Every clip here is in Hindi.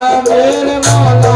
मेरे मौला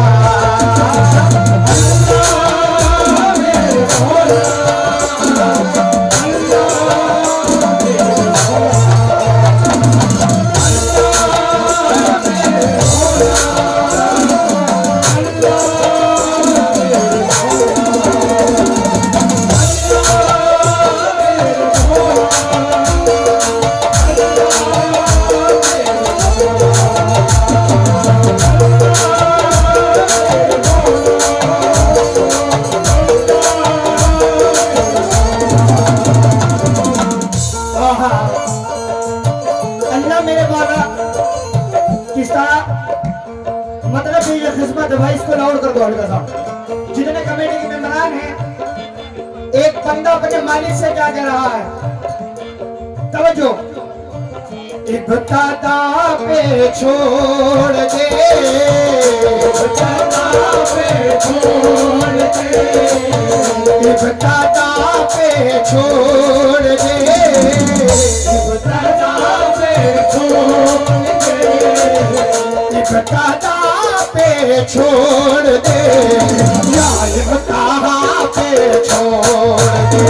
अल्लाह मेरे मौला मतलब ये खिदमत है भाई, इसको लाउड कर दो हल्का सा। जितने कमेटी के मेंबरान हैं, एक बंदा अपने मालिक से क्या कह रहा है, तवज्जो। इब्तिदा पे छोड़ दे, इब्तिदा पे छोड़ दे, इब्तिदा पे छोड़ दे, इब्तिदा पे छोड़ दे, इब्तिदा पे छोड़ दे, या इब्तिदा पे छोड़ दे,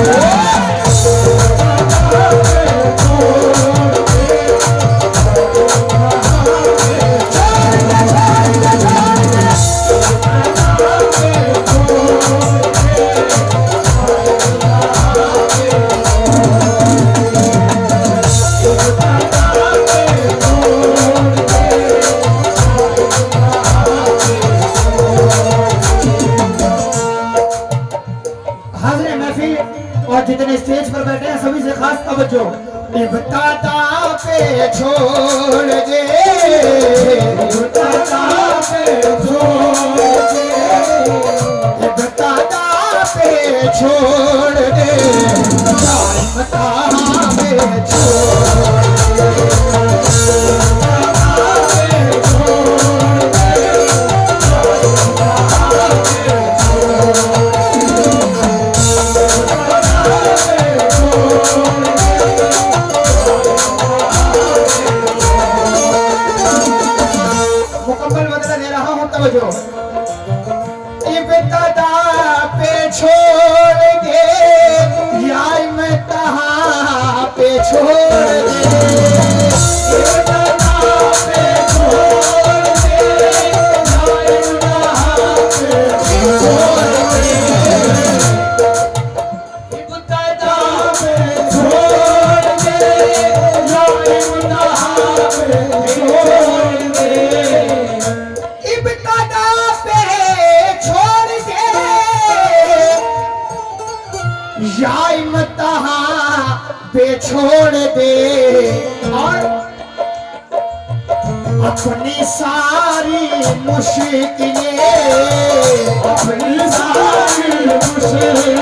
और जितने स्टेज पर बैठे हैं सभी से खास तवज्जो। इब्तिदा पे छोड़ दे, इब्तिदा पे छोड़ दे, इब्तिदा पे छोड़ दे, इब्तिदा पे छोड़ दे, इब्तिदा पे छोड़ दे, या इब्तिदा पे छोड़ दे, इब्तिदा पे छोड़ दे, या इब्तिदा पे छोड़ दे, इब्तिदा पे छोड़ दे, या इब्तिदा पे छोड़ दे, इब्तिदा पे छोड़ दे, या इब्तिदा पे छोड़ दे, और अपनी सारी मुश्किलें, अपनी सारी मुश्किलें,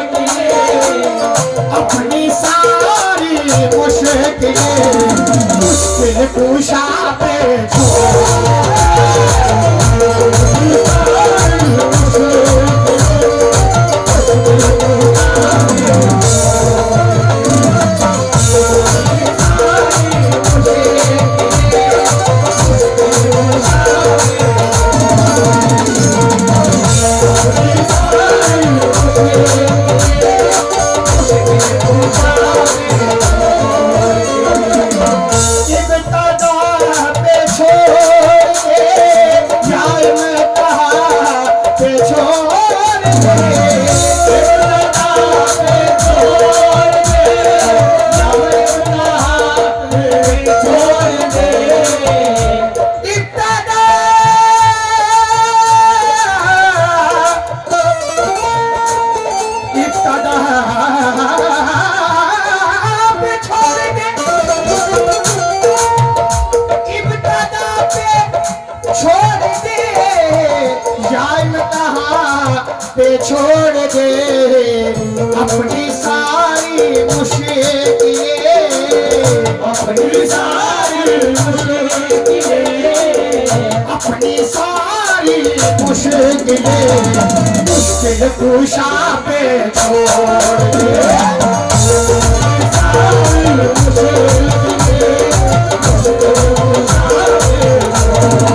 अपनी सारी मुश्किलें, मुश्किल कुशा पे छोड़ पे छोड़ दे, अपनी सारी मुश्किलें, अपनी सारी मुश्किलें, अपनी सारी मुश्किलें, मुश्किल कुशा पे छोड़ दे, सारी मुश्किलें, मुश्किल कुशा पे छोड़ दे।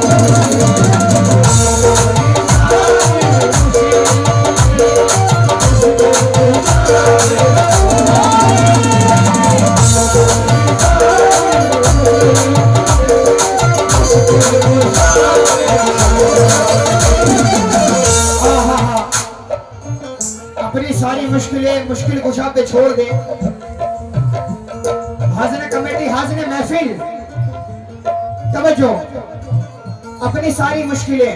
मुश्किलें मुश्किल कुशा पे छोड़ दे। हाज़िर कमेटी, हाज़िर महफिल, तवज्जो, अपनी सारी मुश्किलें।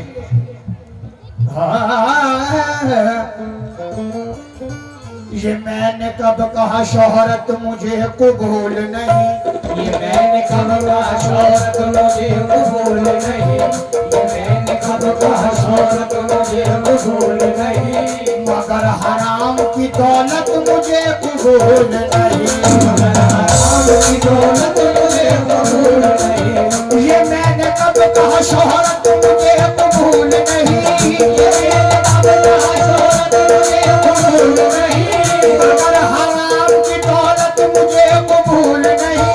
ये मैंने कब कहा शोहरत मुझे कबूल नहीं, ये मैंने कब कहा शोहरत मुझे कबूल नहीं, ये मैंने कब कहा शोहरत मुझे कबूल नहीं, मगर हराम की दौलत मुझे कबूल नहीं, मगर हराम की दौलत मुझे कबूल नहीं। ये मैंने कब कहा शोहरत मुझे कबूल नहीं, ये मैंने कब कहा शोहरत मुझे कबूल नहीं, मगर हराम की दौलत मुझे कबूल नहीं,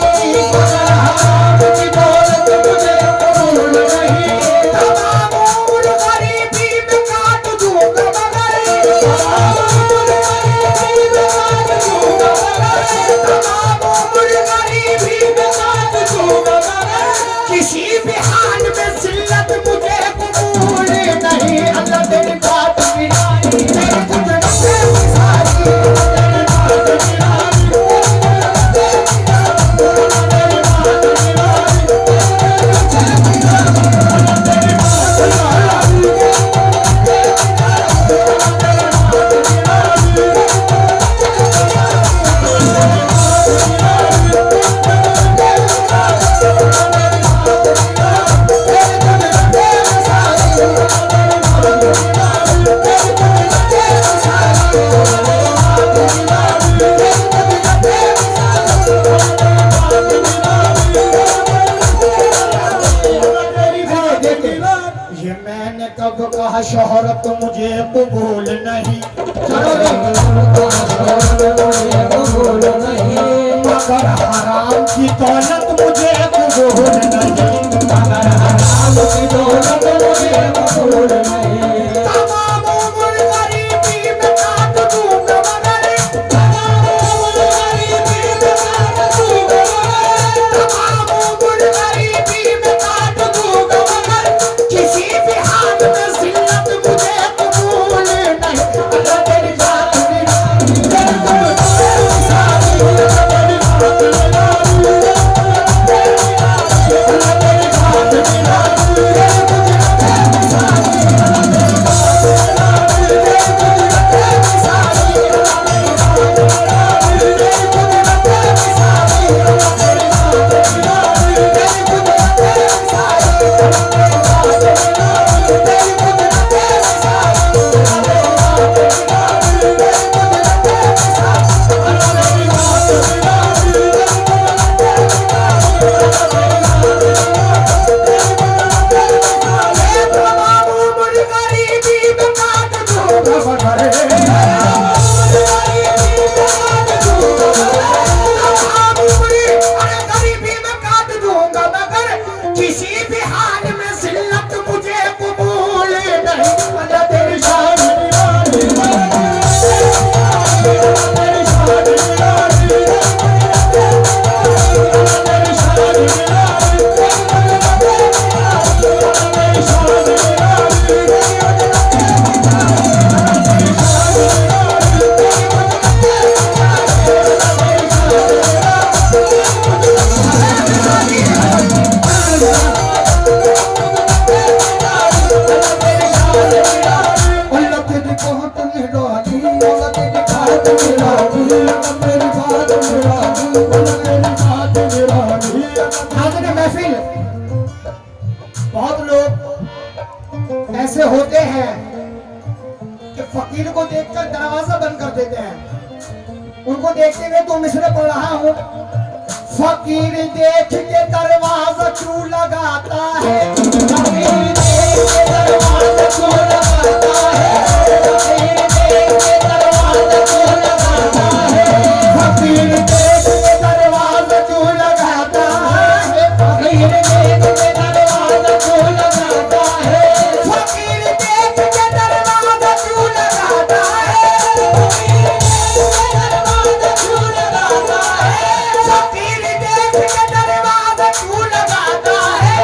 मगर हराम की दौलत मुझे कबूल नहीं। तमाम उम्र गरीबी में काट दूंगा मगर, तमाम उम्र गरीबी में काट दूंगा मगर, तमाम उम्र गरीबी में काट दूंगा मगर, किसी भी हाल में जिल्लत मुझे कबूल नहीं। अल्लाह तेरी बात गिराई, तेरी कुदरत से सारी, तेरी बात गिराई, ये मैंने कब कहा शोहरत मुझे कबूल नहीं, चलो रे, मगर हराम की दौलत मुझे कबूल नहीं, मगर हराम की दौलत मुझे कबूल नहीं। तमाम उम्र गरीबी में काट दूंगा मगर, तमाम उम्र गरीबी में काट दूंगा मगर, तमाम उम्र गरीबी में काट दूंगा मगर, किसी भी हाल में जिल्लत मुझे कबूल नहीं। अल्लाह तेरी बात गिराई, तेरी कुदरत से सारी, अल्लाह तेरी बात गिराई, अल्लाह तेरी बात गिराई, तेरी कुदरत से सारी, अल्लाह तेरी बात गिराई, तेरी कुदरत से सारी, अल्लाह तेरी बात गिराई, तेरी कुदरत से सारी, अल्लाह तेरी बात गिराई, तेरी कुदरत से सारी, अल्लाह तेरी बात गिराई, तेरी कुदरत से सारी, अल्लाह तेरी बात गिराई, तेरी कुदरत से सारी, अल्लाह तेरी बात गिराई, तेरी कुदरत से सारी, तमाम उम्र गरीबी में काट दूंगा मगर, तमाम उम्र अरे गरीबी में काट दूंगा मगर, किसी भी हाल में जिल्लत मुझे कबूल नहीं। अल्लाह तेरी शान निराली, अल्लाह तेरी शान निराली, अल्लाह तेरी शान निराली, अल्लाह तेरी शान निराली, अल्लाह तेरी बात निराली, अल्लाह तेरी बात निराली, अल्लाह तेरी बात निराली, अल्लाह तेरी बात निराली। हाज़िर महफिल, बहुत लोग ऐसे होते हैं कि फकीर को देखकर दरवाजा बंद कर देते हैं। उनको देखते हुए तो मिसरे पढ़ रहा हूँ, फकीर देख के दरवाजा क्यों लगाता है, फकीर देख के दरवाजा क्यों लगाता है, फकीर देख के दरवाजा क्यों लगाता है, फकीर देख के दरवाजा क्यों लगाता है, फकीर देख के दरवाजा क्यों लगाता है, फकीर देख के दरवाजा क्यों लगाता है, फकीर देख के दरवाजा क्यों लगाता है,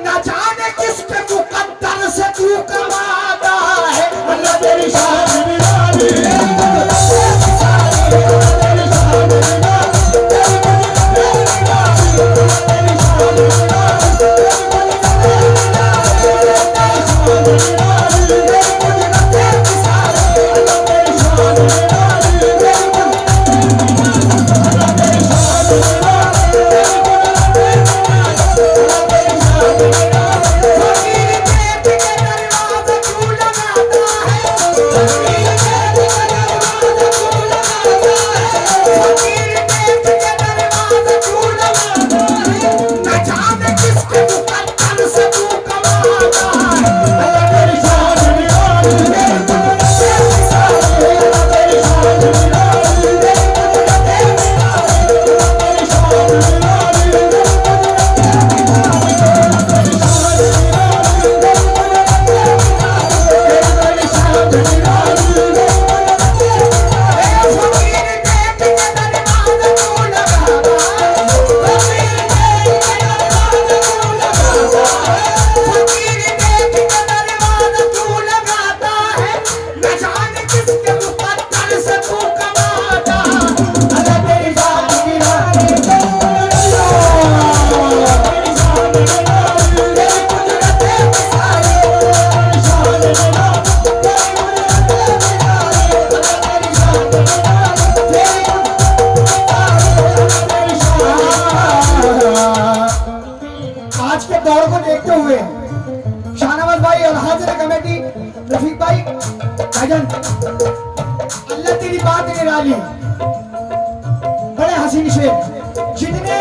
न जाने किसके मुकद्दर से कमेटी रफीक भाई भाईजान, अल्लाह तेरी बात निराली, बड़े हसीन शेर। जितने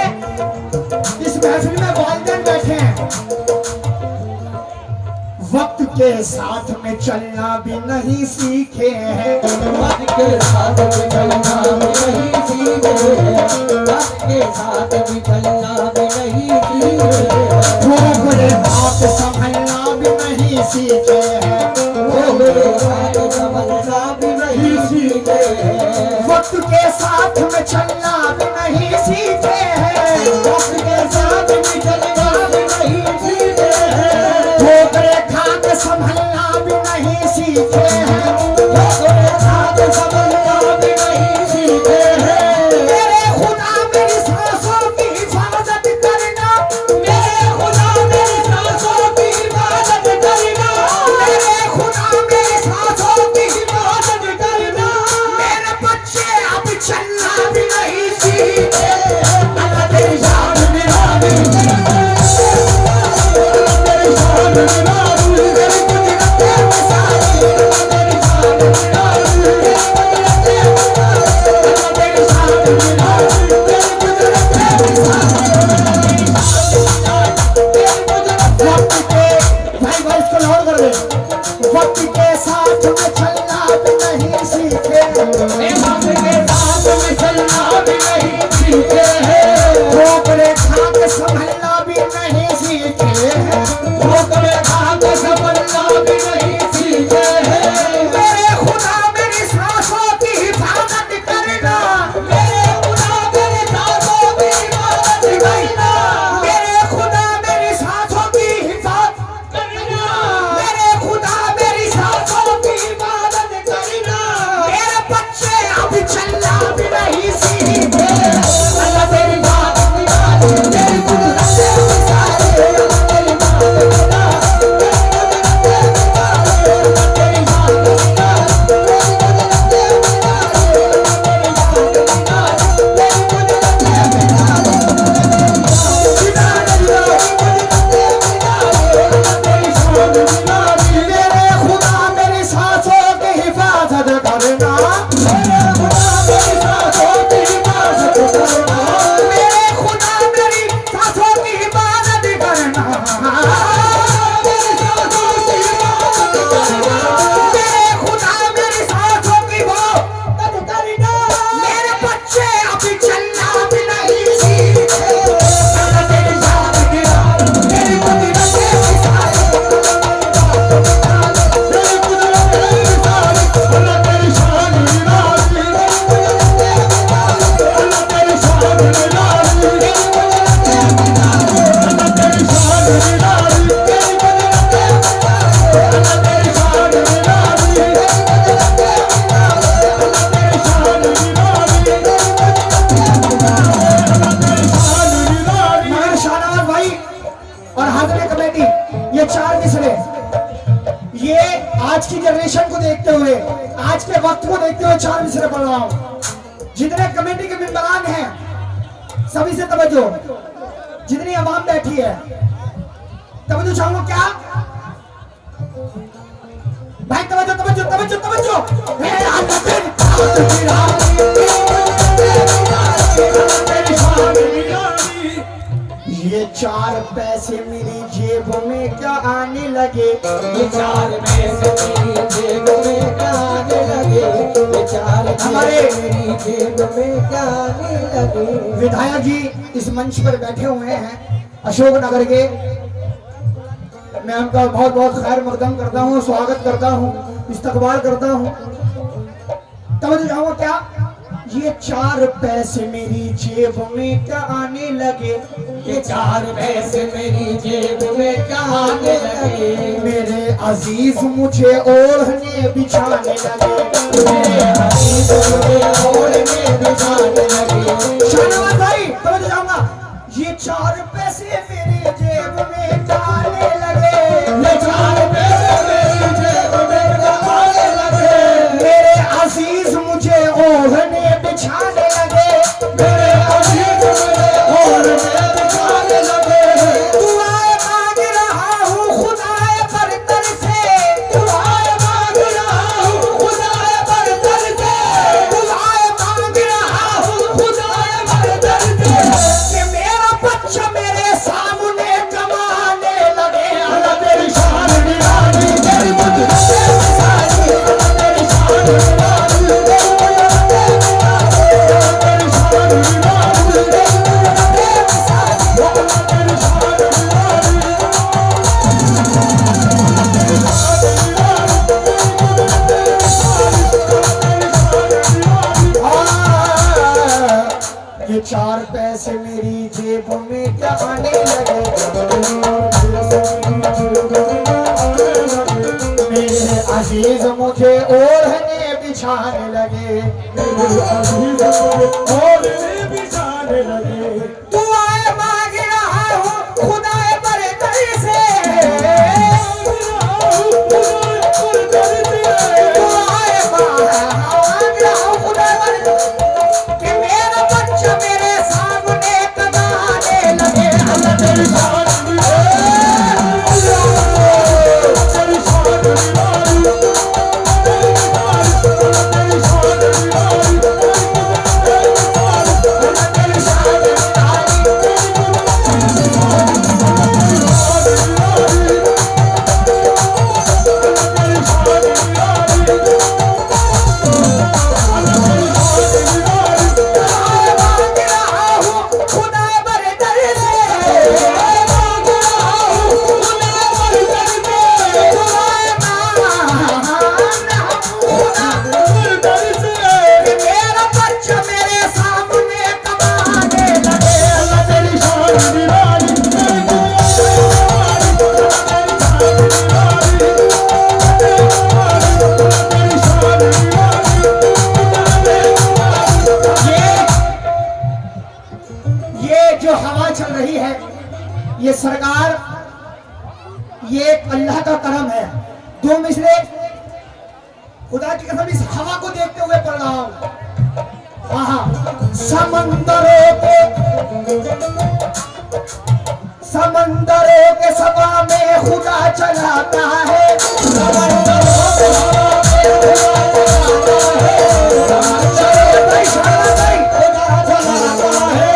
इस महफिल में वालिदैन बैठे हैं, वक्त के साथ में चलना भी नहीं सीखे हैं, वक्त के साथ भी चलना भी नहीं सीखे हैं, वक्त के साथ भी चलना भी नहीं सीखे हैं, वो बड़े बात संभलना भी नहीं सीखे हैं, वो मेरे बात समझना भी नहीं सीखे हैं, वक्त के साथ में चलना भी नहीं सीखे हैं, वक्त के साथ भी चलना भी नहीं सीखे हैं, ठोकरे खाक संभलना भी नहीं सीखे हैं, वो मेरे साथ समझना भी नहीं सीखे हैं, मेरे खुदा मेरी सांसों की हिफाजत करना, मेरे खुदा मेरी सांसों की हिफाजत करना, मेरे खुदा मेरी सांसों की हिफाजत करना, मेरे बच्चे अब चलना भी नहीं सीखे, अल्लाह तेरी शान निराली, तेरी शान निराली, तेरी कुदरत है मिसाली, तेरी शान निराली, तेरी शान निराली, तेरी कुदरत है मिसाली, तेरी कुदरत है। वक्त के भाई भाई इसको लाउड कर दे, वक्त के साथ में चलना भी नहीं सीखे, वक्त के साथ में चलना भी नहीं सीखे हैं, ठोकरे खाक संभलना भी नहीं सीखे हैं, ठोकरे खाक संभलना भी नहीं सीखे हैं, मेरे खुदा मेरी सांसों की हिफाजत करना, मेरे खुदा मेरे सांसों की हिफाजत करना, मेरे खुदा मेरी सांसों की हिफाजत करना, मेरे खुदा मेरी सांसों की हिफाजत करना, मेरे बच्चे अब चलना भी नहीं सीखे, अल्लाह तेरी बात निराली, तेरी कुदरत है मिसाली, अल्लाह तेरी बात निराली, तेरी कुदरत है मिसाली, अल्लाह तेरी बात निराली, तेरी कुदरत है मिसाली, अल्लाह तेरी बात निराली, तेरी कुदरत है मिसाली, मेरे खुदा मेरी सांसों की हिफाजत करना, मेरे खुदा मेरी सांसों की हिफाजत करना, मेरे खुदा मेरी सांसों की हिफाजत करना, मेरे खुदा मेरी सांसों की हिफाजत करना, मेरे बच्चे अभी चलना भी नहीं सीखे, अल्लाह तेरी शान निराली, तेरी कुदरत है मिसाली, तेरी कुदरत है मिसाली, अल्लाह तेरी शान निराली, अल्लाह तेरी शान निराली, तेरी कुदरत है मिसाली, अल्लाह तेरी शान निराली, तेरी कुदरत है मिसाली, अल्लाह तेरी शान निराली, तेरी कुदरत है मिसाली, अल्लाह तेरी शान निराली, तेरी शान निराली। मगर शाहनवाज भाई और हाजरे कमेटी, ये चार मिसरे, ये आज की जनरेशन को देखते हुए, आज के वक्त को देखते हुए चार मिसरे पढ़ रहा हूं। जितने कमेटी के मेंबरान हैं सभी से तवज्जो, जितनी आवाम बैठी है तवज्जो चाहूंगा, क्या भाई तवज्जो तवज्जो तवज्जो तवज्जो, हे अल्लाह तेरी बात निराली, तेरी शान निराली, ये चार पैसे मेरी जेब में क्या आने लगे, ये चार पैसे मेरी जेब में क्या आने लगे, ये चार हमारे पैसे मेरी जेब में क्या आने लगे, विधायक जी इस मंच पर बैठे हुए हैं अशोक नगर के, मैं उनका बहुत बहुत खैर मकदम करता हूँ, स्वागत करता हूँ, इस्तकबाल करता हूँ। तब जाऊंगा, क्या ये चार पैसे मेरी जेब में क्या आने लगे, ये चार पैसे मेरी जेब में क्या आने लगे, मेरे अजीज मुझे ओढ़ने बिछाने लगे, मेरे अजीज मुझे ओढ़ने बिछाने लगे, शाहनवाज भाई तब जाऊंगा, ये चार पैसे मेरी जेब में डालने लगे, ये चार पैसे मेरी जेब में क्या आने लगे, मेरे अजीज मुझे ओढ़ने बिछाने लगे, मेरे अजीज मुझे ओढ़ने बिछाने लगे, दुआएं मांग रहा हूँ खुदाए बरतर से, दुआएं अजीज मुझे ओढ़ने बिछाने लगे, अजीज ओढ़ने बिछाने लगे। दुआएं मांग रहा हूँ खुदाए बरतर से, दुआएं मांग रहा हूँ खुदाए बरतर कि मेरा बच्चा मेरे सामने कमाने लगे। अल्लाह तेरी शान ये सरकार, ये एक अल्लाह का करम है। दो मिसरे खुदा की कसम इस हवा को देखते हुए पढ़ रहा हूं। वहां समंदरों के सभा में खुदा चलाता है, समंदरों के सभा में खुदा चलाता है, खुदा चलाता है।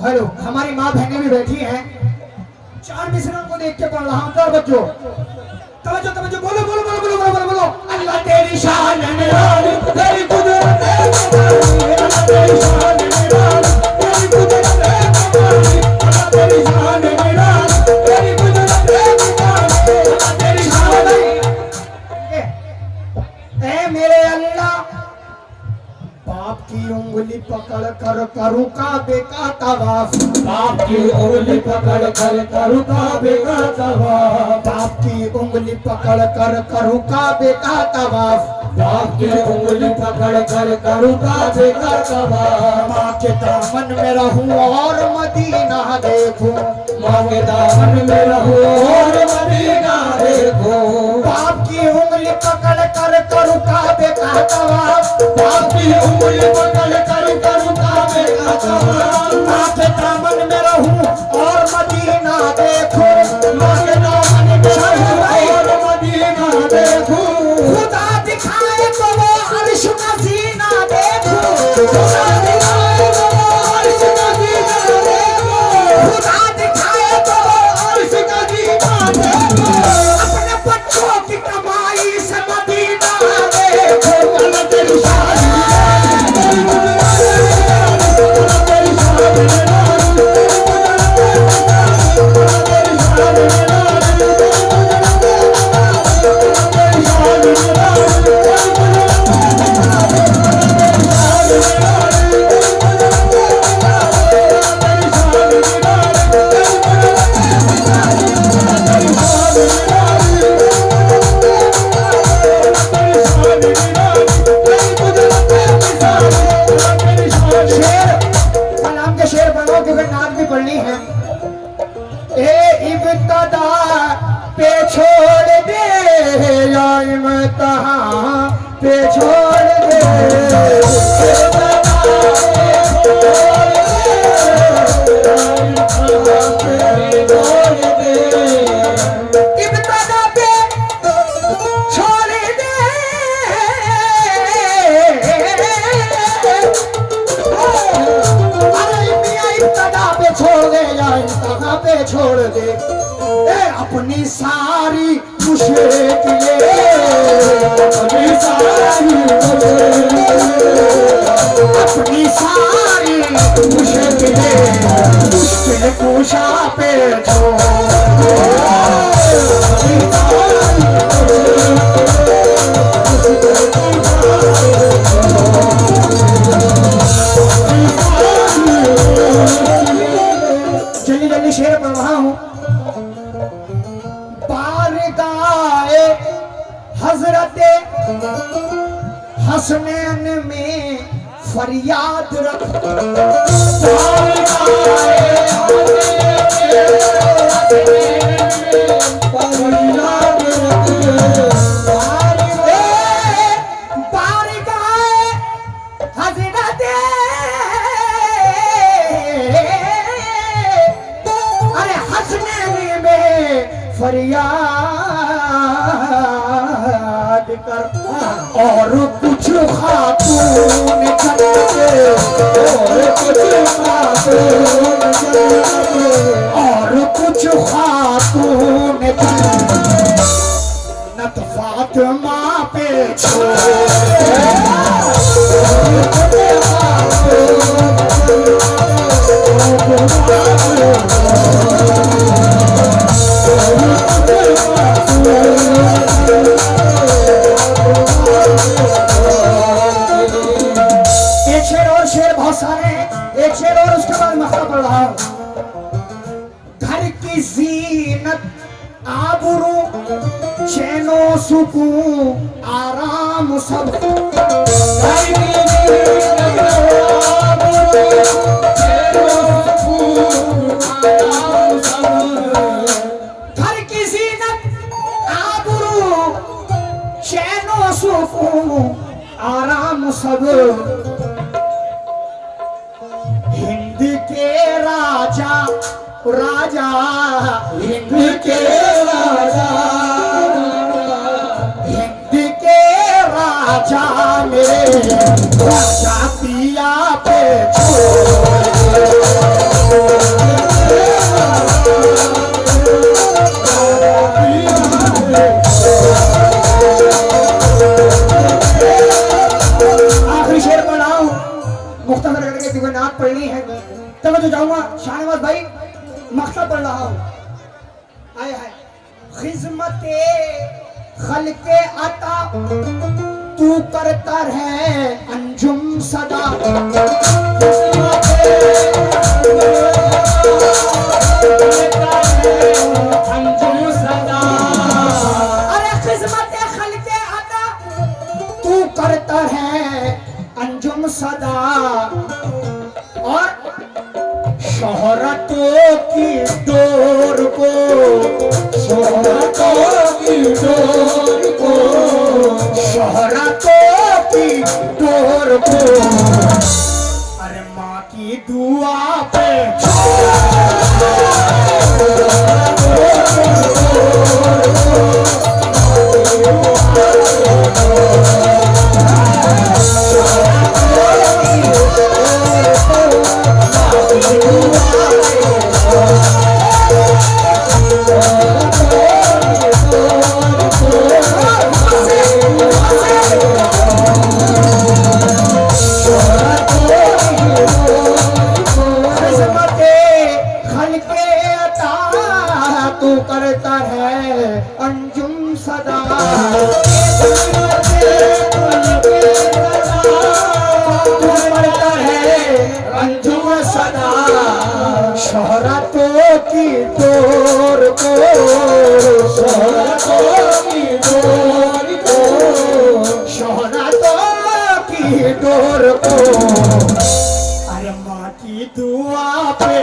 हेलो, हमारी माँ बहनें भी बैठी हैं। चार मिसरों को देख के पढ़ रहा हूँ। चार बच्चों तवज्जो तवज्जो, बोलो बोलो बोलो बोलो बोलो बोलो बोलो। अल्लाह तेरी शान निराली, तेरी कुदरत है कमाल, अल्लाह तेरी शान निराली, तेरी कुदरत है कमाल, अल्लाह तेरी शान निराली, तेरी कुदरत है कमाल, अल्लाह तेरी शान। ए मेरे अल्लाह, बाप की उंगली पकड़ कर करूँ काबे का तवाफ, बाप की उंगली पकड़ कर करूँ काबे का तवाफ, बाप की उंगली पकड़ कर करूँ काबे का तवाफ, बाप की उंगली पकड़ कर करूँ काबे का तवाफ। माँ के दामन में रहूँ और मदीना देखूं, माँ के दामन में रहूँ और मदीना कर करू काबे का तवाफ, आपकी उंगली पकड़ कर करूं काबे का तवाफ, आपके दामन में रहूं और मदीना देखो, आपके दामन में रहूं और मदीना देखूं, खुदा दिखाए तो वो अर्श का सीना देखो, खुदा दिखाए तो वो अर्श का जीना देखो, खुदा दिखाए तो वो अर्श का जीना देखो, अपने बच्चों की कमाई से मदीना देखो। अल्लाह तेरी शान है, तेरी शान शेर कलाम के शेर बनाओ क्योंकि नाच भी पढ़नी है। ए इब्तदा पे छोड़ दे या इम्तिहा पे छोड़ दे, इब्तदा पे छोड़ दे, अरे मियां इब्तदा पे छोड़ दे या इंतहा पे छोड़ दे, ए अपनी सारी मुश्किलें, अपनी सारी मुश्किलें मुश्किल कुशा पे जल्दी जल्दी शेर पढ़ रहा हूँ। बारगाए हजरते हसनैन में फरियाद रख, बारगाए हजरते, अरे हसनैन में फरियाद कर, और कुछ खातून जन्नते, और कुछ खातून जन्नत फातिमा पे एक शेर और, शेर बहुत सारे हैं, एक शेर और उसके बाद मसला पढ़ रहा हूं। घर की जीनत आबरू चैनो सुकून आराम सब, घर की जीनत आबरू चैनो सुकून आराम सब, हिंद के राजा राजा, हिंद के राजा, हिंद के राजा मेरे राजा पिया पे आखिरी शेर पढ़ाऊं, मुख्तसर करके क्योंकि नात पढ़नी है, तब तो जाऊंगा। शाहनवाज भाई मकसद पढ़ रहा हूं, आए हाय खिजमते खलके अता तू करता है अंजुम सदा, अंजुम सदा, अरे खिजमते खलके अता तू करता है अंजुम सदा, और शोहरतों की डोर को, शोहरतों की डोर को डोर को, अरे माँ की दुआ पे तू करता है अंजुम सदा, तू करता है अंजुम सदा, शोहरतों की डोर को, शोहरतों की डोर को, शोहरतों की डोर को, अरे माँ की दुआ पे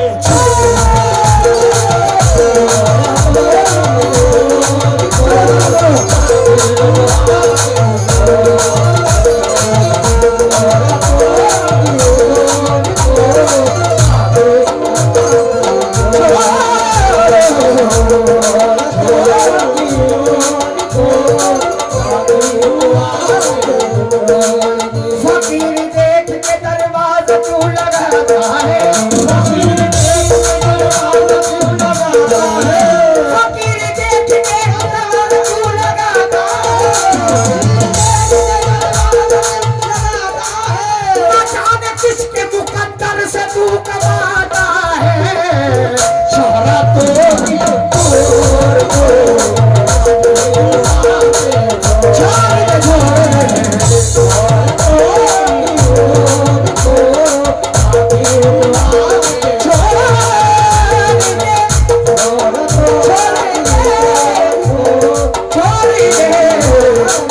फकीर देख के दरवाजा क्यों लगाता है, फकीर देख के दरवाजा क्यों लगाता है, फकीर देख के दरवाजा क्यों लगाता है, ना जाने किसके मुकद्दर से तू कमाता है, शोहरतों की डोर को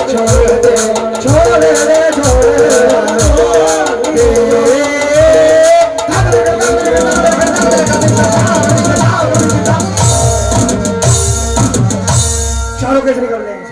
छोड़ दे, छोड़ दे, चारों कैसे निकल रहे हैं।